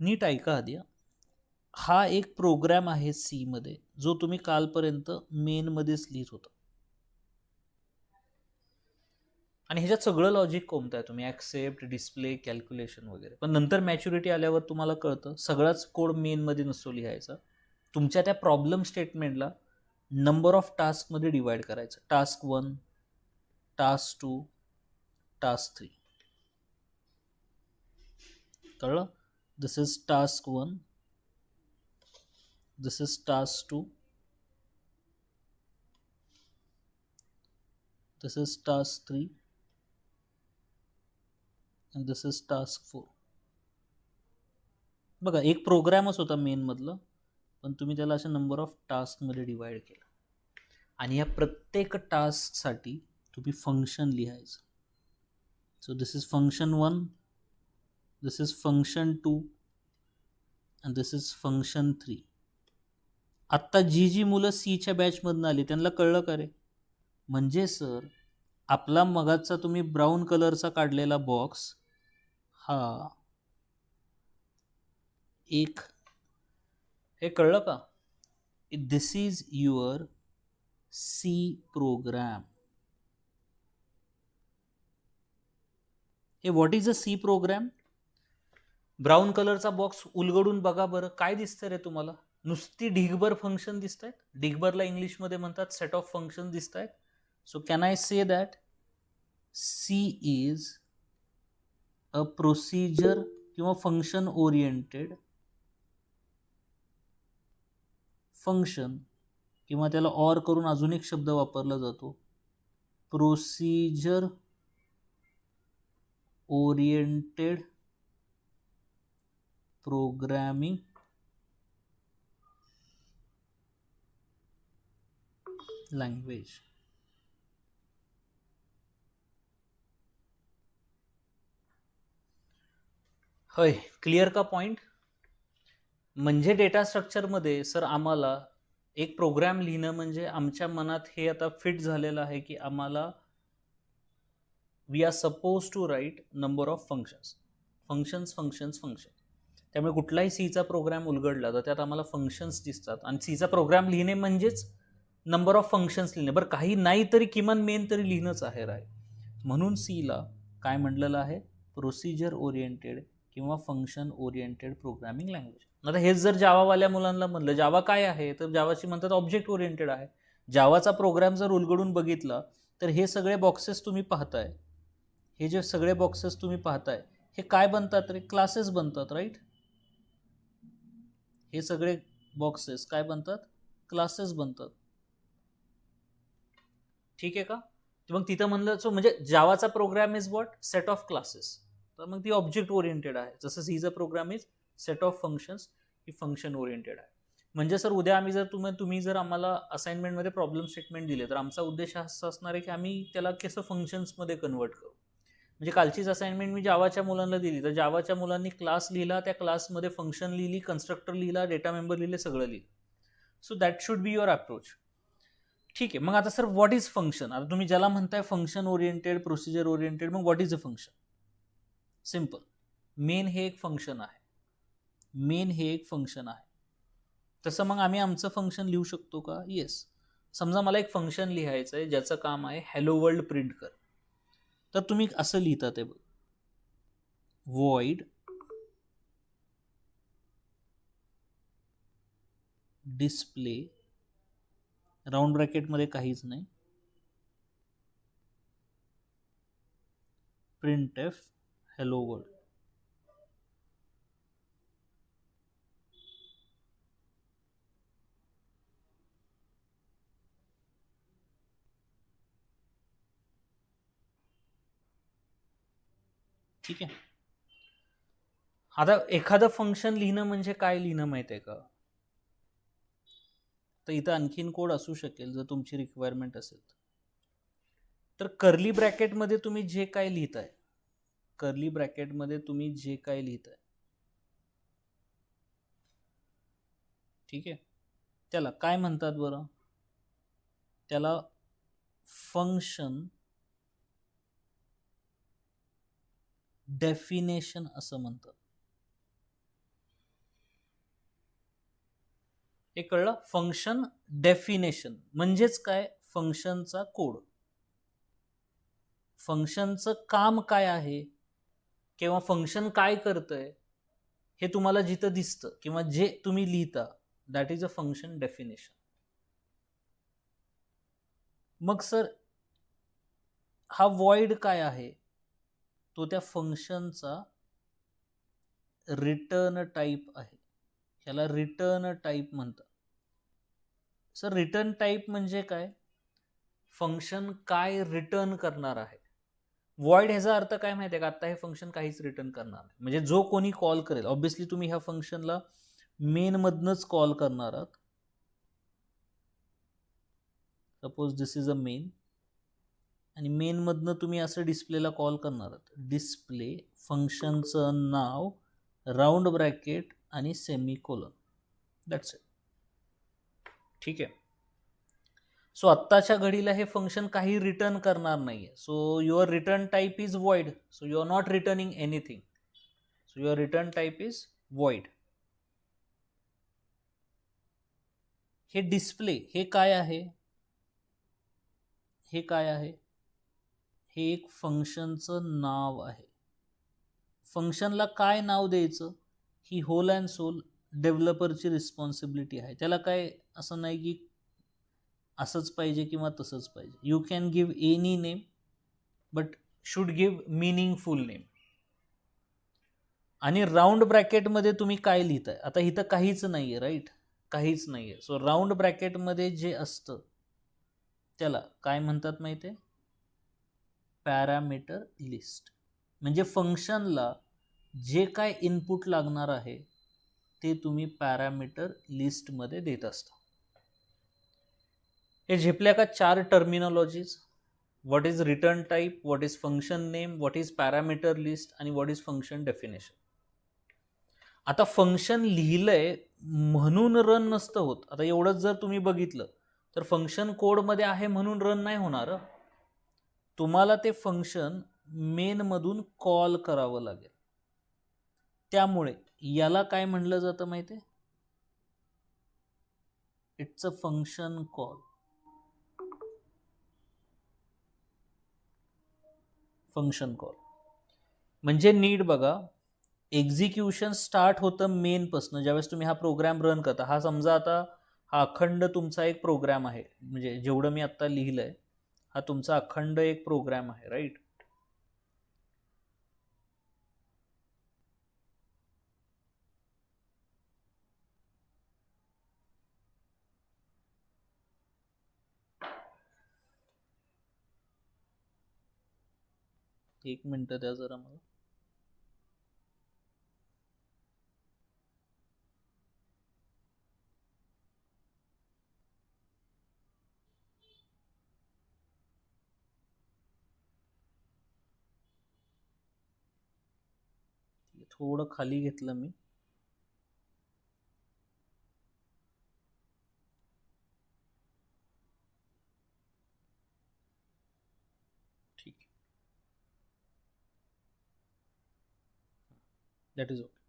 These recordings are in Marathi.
नीट ऐका आधी. हा एक प्रोग्राम आहे सी मध्ये जो तुम्ही कालपर्यंत मेन मध्येच लिहित होता आणि ह्याच्यात सगळं लॉजिक कोणतं आहे, तुम्ही ऍक्सेप्ट, डिस्प्ले, कॅल्क्युलेशन वगैरे. पण नंतर मॅच्युरिटी आल्यावर तुम्हाला कळतं सगळाच कोड मेन मध्ये नसतो लिहायचा. तुमच्या त्या प्रॉब्लेम स्टेटमेंटला नंबर ऑफ टास्क मध्ये डिवाइड करायचं. Task 1, task 2, task 3. कळलं? दिस is task 1, this is task 2, this is task 3, and this is task 4. बघा, एक प्रोग्रामच होता मेन मधलं, पण तुम्ही त्याला अशा नंबर ऑफ टास्क मध्ये डिवाइड केलं आणि या प्रत्येक टास्क साठी तुम्ही फंक्शन लिहायचं. So this is function 1, this is function 2, and this is function 3. आत्ता जी मुलं सीच्या बॅचमधून आली त्यांना कळलं का रे? म्हणजे सर, आपला मगाचा तुम्ही ब्राऊन कलरचा काढलेला बॉक्स हा एक, हे कळलं का? This is your C program. हे what is a C program? Brown कलरचा बॉक्स उलगडून बघा बरं, काय दिसतंय रे तुम्हाला? नुसती ढिगभर फंक्शन दिसत आहेत. ढिगभरला इंग्लिशमध्ये म्हणतात सेट ऑफ फंक्शन दिसत आहेत. So can I say that C is a procedure किंवा फंक्शन ओरिएंटेड फंक्शन, किंवा त्याला ऑर करून अजून एक शब्द वापरला जातो, प्रोसिजर ओरिएंटेड प्रोग्रामिंग लँग्वेज. होय, क्लिअर का पॉइंट? म्हणजे डेटा स्ट्रक्चरमध्ये सर आम्हाला एक प्रोग्राम लिहिणं म्हणजे आमच्या मनात हे आता फिट झालेलं आहे की आम्हाला we are suppose to write number of functions. त्यामुळे कुठलाही सीचा प्रोग्राम उलगडला तर त्यात आम्हाला फंक्शन्स दिसतात आणि सीचा प्रोग्राम लिहिणे म्हणजेच नंबर ऑफ फंक्शन्स लिहिणे. बरं, काही नाही तरी किमान मेन तरी लिहिणंच आहे राय. म्हणून सीला काय म्हटलेलं आहे? प्रोसिजर ओरिएंटेड किंवा फंक्शन ओरिएंटेड प्रोग्रामिंग लँग्वेज. आता हेच जर जावावाल्या मुलांना म्हणलं जावा काय आहे, तर जावाची म्हणतात ऑब्जेक्ट ओरिएंटेड आहे. जावाचा प्रोग्राम जर उलगडून बघितला तर हे सगळे बॉक्सेस तुम्ही पाहताय, हे जे सगळे बॉक्सेस तुम्ही पाहताय हे काय बनतात रे? क्लासेस बनतात, राईट? हे सगळे बॉक्सेस काय बनतात? क्लासेस बनतात. ठीक आहे का? मग तिथं म्हणलं सो म्हणजे जावाचा program is what? Set of classes. तर मग ती ऑब्जेक्ट ओरिएंटेड आहे. जसं सीचा program is set of functions, ही फंक्शन ओरिएंटेड आहे. म्हणजे सर उद्या आम्ही जर तुम्ही जर आम्हाला असाइनमेंटमध्ये प्रॉब्लेम स्टेटमेंट दिले तर आमचा उद्देश असा असणार आहे की आम्ही त्याला कसं फंक्शन्समध्ये कन्वर्ट करू. म्हणजे कालचीच असाइनमेंट मी जावाच्या मुलांना दिली तर जावाच्या मुलांनी क्लास लिहिला, त्या क्लासमध्ये फंक्शन लिहिली, कन्स्ट्रक्टर लिहिला, डेटा मेंबर लिहिले, सगळं लिहिलं. So that should be your approach. ठीक आहे. मग आता सर व्हॉट इज फंक्शन? आता तुम्ही ज्याला म्हणताय फंक्शन ओरिएंटेड, प्रोसिजर ओरिएंटेड, मग what is a function? Simple, main हे एक फंक्शन आहे. मेन हे एक फंक्शन आहे. तसं मग आम्ही आमचं फंक्शन लिहू शकतो का? येस. समजा मला एक फंक्शन लिहायचं आहे ज्याचं काम आहे हॅलो वर्ल्ड प्रिंट कर. तर तुम्ही असं लिहिता ते बघ, void डिस्प्ले, राऊंड ब्रॅकेटमध्ये काहीच नाही, printf hello world. ठीक आहे. आता एखादं फंक्शन लिहिणं म्हणजे काय लिहिणं माहित आहे का? तर इथं आणखीन कोड असू शकेल जर तुमची रिक्वायरमेंट असेल तर. कर्ली ब्रॅकेटमध्ये तुम्ही जे काय लिहिताय, कर्ली ब्रॅकेटमध्ये तुम्ही जे काय लिहिताय, ठीक आहे, त्याला काय म्हणतात बरं? त्याला फंक्शन डेफिनेशन असं म्हणतात. हे कळलं. फंक्शन डेफिनेशन म्हणजेच काय, फंक्शनचा कोड, फंक्शनचं काम काय आहे किंवा फंक्शन काय करतंय हे तुम्हाला जिथं दिसतं किंवा जे तुम्ही लिहिता, that is a function definition. मग सर हा वॉइड काय आहे, तो त्या फंक्शनचा रिटर्न टाईप आहे, ह्याला रिटर्न टाईप म्हणतात. सर रिटर्न टाईप म्हणजे काय, फंक्शन काय रिटर्न करणार आहे. वॉइड ह्याचा अर्थ काय माहिती आहे का, आता हे फंक्शन काहीच रिटर्न करणार नाही, म्हणजे जो कोणी कॉल करेल, ऑब्व्हियसली तुम्ही ह्या फंक्शनला मेन मधनच कॉल करणार आहात. Suppose this is a main, आणि मेन मधनं तुम्ही असं डिस्प्लेला कॉल करणार आहात, डिस्प्ले फंक्शनचं नाव राऊंड ब्रॅकेट आणि सेमीकोलन, दॅट्स इट. ठीक आहे. सो आत्ताच्या घडीला हे फंक्शन काही रिटर्न करणार नाहीये. So your return type is void. So you are not returning anything. So your return type is void. हे डिस्प्ले हे काय आहे, हे काय आहे, हे एक फंक्शनचं नाव आहे. फंक्शनला काय नाव द्यायचं ही होल अँड सोल डेव्हलपरची रिस्पॉन्सिबिलिटी आहे. त्याला काय असं नाही की असंच पाहिजे किंवा तसंच पाहिजे. You can give any name but should give meaningful name. आणि राऊंड ब्रॅकेटमध्ये तुम्ही काय लिहिताय, आता इथं काहीच नाहीये, राईट, काहीच नाहीये. सो राऊंड ब्रॅकेटमध्ये जे असतं त्याला काय म्हणतात माहिती आहे, पॅरामीटर लिस्ट. म्हणजे फंक्शनला जे काय इनपुट लागणार आहे ते तुम्ही पॅरामीटर लिस्टमध्ये देत असता. हे झेपल्या का 4 terminologies, what is return type, what is function name, what is parameter list आणि व्हॉट इज फंक्शन डेफिनेशन. आता फंक्शन लिहिलंय म्हणून रन नसतं होत. आता एवढंच जर तुम्ही बघितलं तर फंक्शन कोडमध्ये आहे म्हणून रन नाही होणार. तुम्हाला ते फंक्शन मेनमधून कॉल करावं लागेल. त्यामुळे याला काय म्हणलं जातं माहिती आहे, it's a function call. Function call म्हणजे नीट बघा, एक्झिक्युशन स्टार्ट होतं मेन पासून. ज्यावेळेस तुम्ही हा प्रोग्राम रन करता, हा समजा आता हा अखंड तुमचा एक प्रोग्राम आहे, म्हणजे जेवढं मी आता लिहिलंय हा तुमचा अखंड एक प्रोग्राम आहे, राईट. एक मिनिट द्या जरा मला. थोडं खाली घेतलं मी. ठीक आहे, दॅट इज ओके.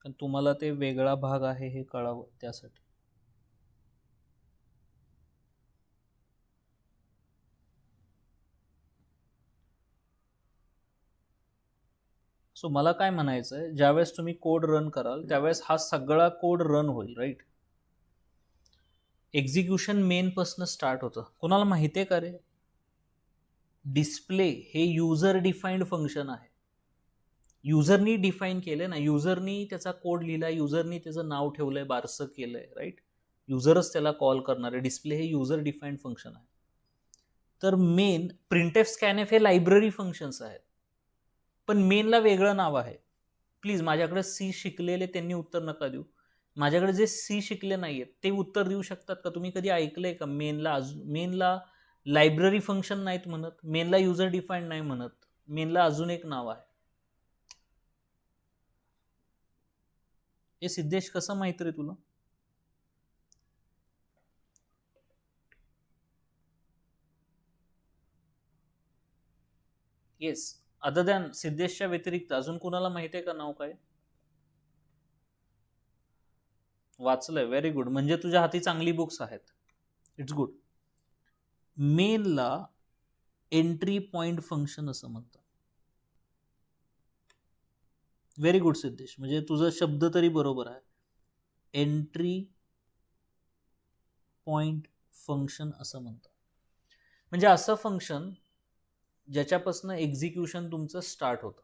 कारण तुम्हाला ते वेगळा भाग आहे हे कळावं त्यासाठी. सो मला काय म्हणायचं आहे, ज्यावेळेस तुम्ही कोड रन कराल त्यावेळेस हा सगळा कोड रन होईल, राईट. एक्झिक्युशन मेन पासून स्टार्ट होतं. कोणाला माहिती आहे का रे, डिस्प्ले हे युजर डिफाईन्ड फंक्शन आहे. युजरनी डिफाईन केलंय ना, युजरनी त्याचा कोड लिहिलाय, युजरनी त्याचं नाव ठेवलंय, बारसं केलंय, राईट. युजरच त्याला कॉल करणार आहे. डिस्प्ले हे युजर डिफाईन्ड फंक्शन आहे. तर मेन, प्रिंटएफ, स्कॅनएफ हे लायब्ररी फंक्शन्स आहेत, पण मेनला वेगळं नाव आहे. प्लीज, माझ्याकडे सी शिकलेले त्यांनी उत्तर नका देऊ. माझ्याकडे जे सी शिकले नाहीयेत ते उत्तर देऊ शकतात का. तुम्ही कधी ऐकलंय का मेनला लायब्ररी फंक्शन नाहीत म्हणत, मेनला युजर डिफाईन्ड नाही म्हणत, मेनला अजून एक नाव आहे. हे सिद्धेश कसं माहित रे तुला. येस, अदर दॅन सिद्धेशच्या व्यतिरिक्त अजून कुणाला माहिती आहे का नाव काय. वाचलंय, व्हेरी गुड. म्हणजे तुझ्या हाती चांगली बुक्स आहेत, इट्स गुड. मेनला एंट्री पॉइंट फंक्शन असं म्हणतात. व्हेरी गुड सिद्धेश, म्हणजे तुझा शब्द तरी बरोबर आहे. एंट्री पॉइंट फंक्शन असं म्हणतात. म्हणजे असं फंक्शन ज्याच्यापासून एक्झिक्युशन तुमचं स्टार्ट होतं,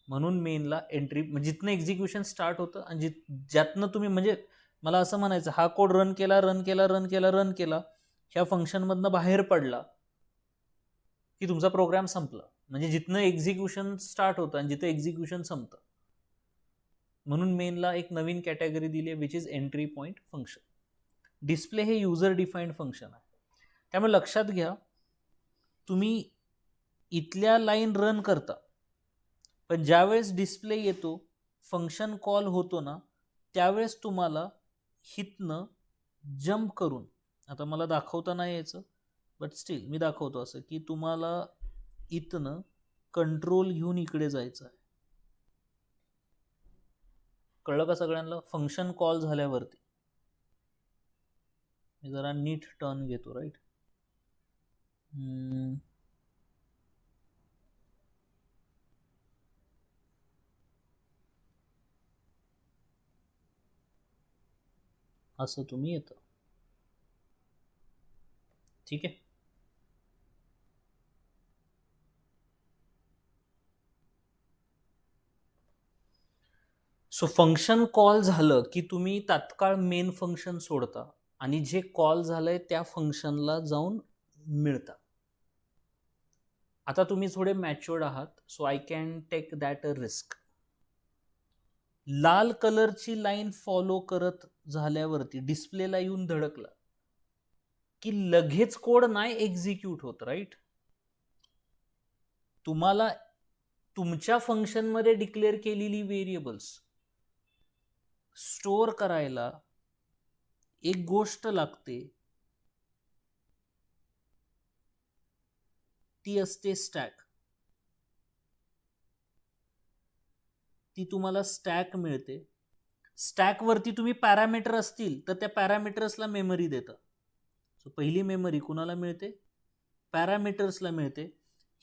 म्हणून मेनला एंट्री, म्हणजे जिथनं एक्झिक्युशन स्टार्ट होतं आणि ज्यातनं तुम्ही, म्हणजे मला असं म्हणायचं, हा कोड रन केला, ह्या फंक्शनमधनं बाहेर पडला की तुमचा प्रोग्राम संपला. म्हणजे जिथनं एक्झिक्युशन स्टार्ट होतं आणि जिथं एक्झिक्युशन संपतं, म्हणून मेनला एक नवीन कॅटेगरी दिली आहे, which is entry point function. Display हे युजर डिफाईन्ड फंक्शन आहे. त्यामुळे लक्षात घ्या, तुम्ही इथल्या लाईन रन करता, पण ज्यावेळेस डिस्प्ले येतो, फंक्शन कॉल होतो ना, त्यावेळेस तुम्हाला हितनं जम्प करून, आता मला दाखवता नाही यायचं, बट स्टील मी दाखवतो असं, की तुम्हाला इथनं कंट्रोल घेऊन इकडे जायचं आहे. कळलं का सगळ्यांना? फंक्शन कॉल झाल्यावरती मी जरा नीट टर्न घेतो, राईट. असं तुम्ही येतं, ठीक आहे. सो फंक्शन कॉल झालं की तुम्ही तात्काळ मेन फंक्शन सोडता आणि जे कॉल झालंय त्या फंक्शनला जाऊन मिळता. आता तुम्ही थोडे मॅच्युअर्ड आहात, so I can take that a risk. लाल कलरची लाईन फॉलो करत झाल्यावरती डिस्प्लेला येऊन धडकला की लगेच कोड नाही एक्झिक्यूट होत, राईट. तुम्हाला तुमच्या फंक्शनमध्ये डिक्लेअर केलेली व्हेरिएबल्स स्टोअर करायला एक गोष्ट लागते, ती असते स्टॅक. ती तुम्हाला स्टॅक मिळते. स्टॅकवरती तुम्ही पॅरामीटर असतील तर त्या पॅरामीटर्सला मेमरी देता. सो पहिली मेमरी कुणाला मिळते? पॅरामीटर्सला मिळते.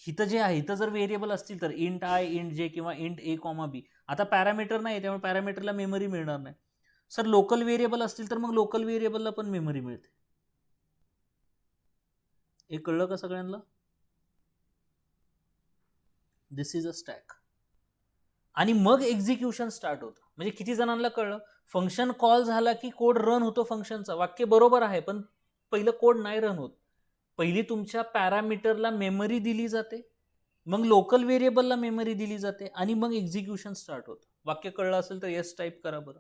हिथं जे आहे, हिथं जर व्हेरिएबल असतील तर इंट आय, इंट जे किंवा इंट ए कॉमा बी. आता पॅरामीटर नाही, त्यामुळे पॅरामीटरला मेमरी मिळणार नाही. सर लोकल व्हेरिएबल असतील तर मग लोकल व्हेरिएबलला पण मेमरी मिळते. हे कळलं का सगळ्यांना? दिस इज अ स्टॅक. आणि मग एक्झिक्युशन स्टार्ट होतं. म्हणजे किती जणांना कळलं? फंक्शन कॉल झाला की कोड रन होतो फंक्शनचा. वाक्य बरोबर आहे, पण पहिलं कोड नाही रन होत. पहिली तुमच्या पॅरामीटरला मेमरी दिली जाते, मग लोकल व्हेरिएबलला मेमरी दिली जाते आणि मग एक्झिक्युशन स्टार्ट होतं. वाक्य कळलं असेल तर येस टाईप करा बरं.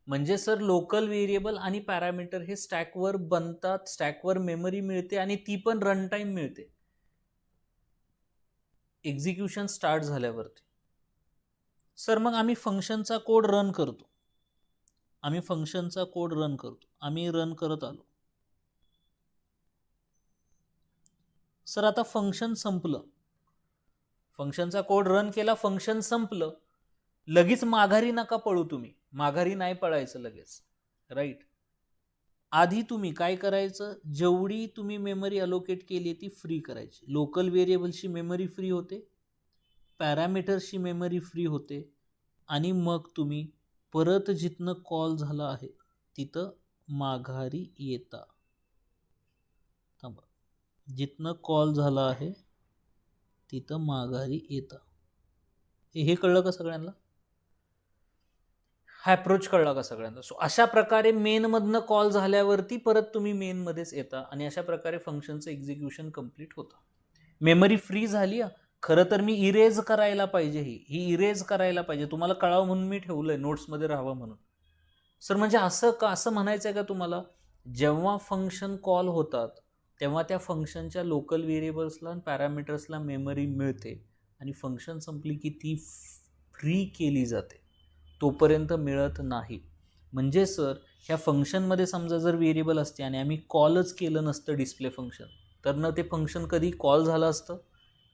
म्हणजे सर लोकल व्हेरिएबल आणि पॅरामीटर हे स्टॅकवर बनतात, स्टॅकवर मेमरी मिळते आणि ती पण रन टाइम मिळते एक्झिक्युशन स्टार्ट झाल्यावरती. सर मग आम्ही फंक्शनचा कोड रन करतो, आम्ही रन करत आलो. सर आता फंक्शन संपलं, फंक्शनचा कोड रन केला, फंक्शन संपलं, लगेच माघारी नका पळू तुम्ही, माघारी नाही पळायचं लगेच, राईट. आधी तुम्ही काय करायचं, जेवढी तुम्ही मेमरी अलोकेट केली ती फ्री करायची. लोकल व्हेरिएबलची मेमरी फ्री होते, पॅरामीटर्सची मेमरी फ्री होते, आणि मग तुम्ही परत जिथनं कॉल झाला आहे तिथं माघारी येता. थांबा, जिथनं कॉल झाला आहे तिथं माघारी येता. हे कळलं का सगळ्यांना? हा अप्रोच कळला का सगळ्यांना? सो अशा प्रकारे मेनमधनं कॉल झाल्यावरती परत तुम्ही मेनमध्येच येता आणि अशा प्रकारे फंक्शनचं एक्झिक्युशन कंप्लीट होतं. मेमरी फ्री झाली. खरं तर मी इरेज करायला पाहिजे, ही इरेज करायला पाहिजे, तुम्हाला कळावं म्हणून मी ठेवलंय, नोट्समध्ये राहावं म्हणून. सर म्हणजे असं म्हणायचं आहे का तुम्हाला, जेव्हा फंक्शन कॉल होतात तेव्हा त्या फंक्शनच्या लोकल व्हेरिएबल्सला आणि पॅरामीटर्सला मेमरी मिळते आणि फंक्शन संपली की ती फ्री केली जाते, तोपर्यंत मिळत नाही. म्हणजे सर ह्या फंक्शनमध्ये समजा जर व्हेरिएबल असते आणि आम्ही कॉलच केलं नसतं डिस्प्ले फंक्शन, तर न ते फंक्शन कधी कॉल झालं असतं,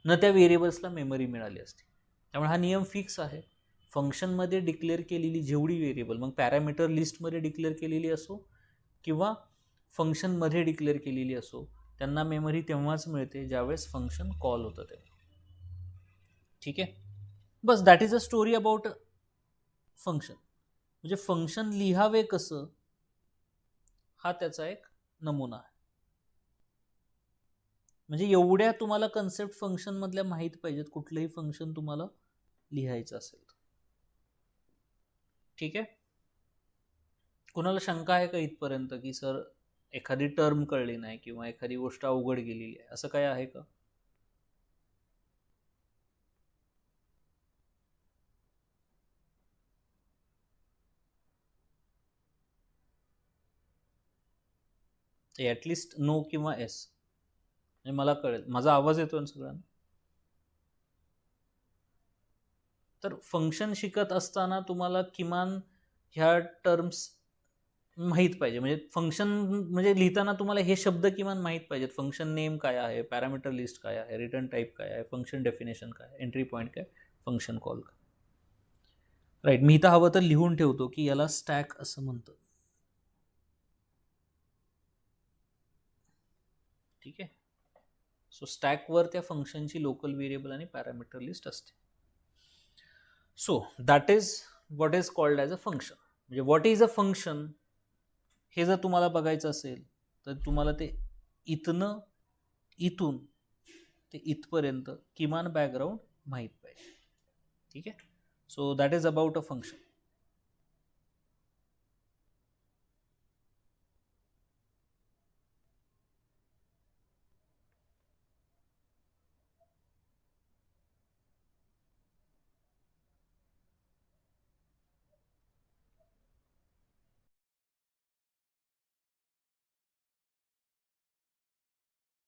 न त्या व्हेरिएबल्सला मेमरी मिळाली असते. त्यामुळे हा नियम फिक्स आहे. फंक्शनमध्ये डिक्लेअर केलेली जेवढी व्हेरिएबल, मग पॅरामीटर लिस्टमध्ये डिक्लेअर केलेली असो किंवा फंक्शनमध्ये डिक्लेअर केलेली असो, त्यांना मेमरी तेव्हाच मिळते ज्यावेळेस फंक्शन कॉल होतं तेव्हा. ठीक आहे, बस that is a story about function. म्हणजे फंक्शन लिहावे कसं हा त्याचा एक नमुना आहे. म्हणजे एवढ्या तुम्हाला कन्सेप्ट फंक्शन मधल्या माहीत पाहिजेत कुठलंही फंक्शन तुम्हाला लिहायचं असेल. ठीक आहे, कुणाला शंका आहे का इथपर्यंत की सर एखादी टर्म कळली नाही किंवा एखादी गोष्ट अवघड गेलेली आहे, असं काय आहे का? ॲटलिस्ट नो किंवा एस, म्हणजे मला कळेल. माझा आवाज येतोय ना सगळ्यांना? तर फंक्शन शिकत असताना तुम्हाला किमान ह्या टर्म्स माहीत पाहिजे. म्हणजे फंक्शन म्हणजे लिहिताना तुम्हाला हे शब्द किमान माहीत पाहिजेत. फंक्शन नेम काय आहे, पॅरामीटर लिस्ट काय आहे, रिटर्न टाईप काय आहे, फंक्शन डेफिनेशन काय, एंट्री पॉईंट काय, फंक्शन कॉल काय. राईट, मी इथं हवं तर लिहून ठेवतो की याला स्टॅक असं म्हणतं. ठीक आहे, सो स्टॅकवर त्या फंक्शनची लोकल व्हेरिएबल आणि पॅरामीटर लिस्ट असते. So that is what is called as a function. म्हणजे व्हॉट इज अ फंक्शन हे जर तुम्हाला बघायचं असेल तर तुम्हाला ते इथून ते इथपर्यंत किमान बॅकग्राऊंड माहीत पाहिजे. ठीक आहे, so that is about a function.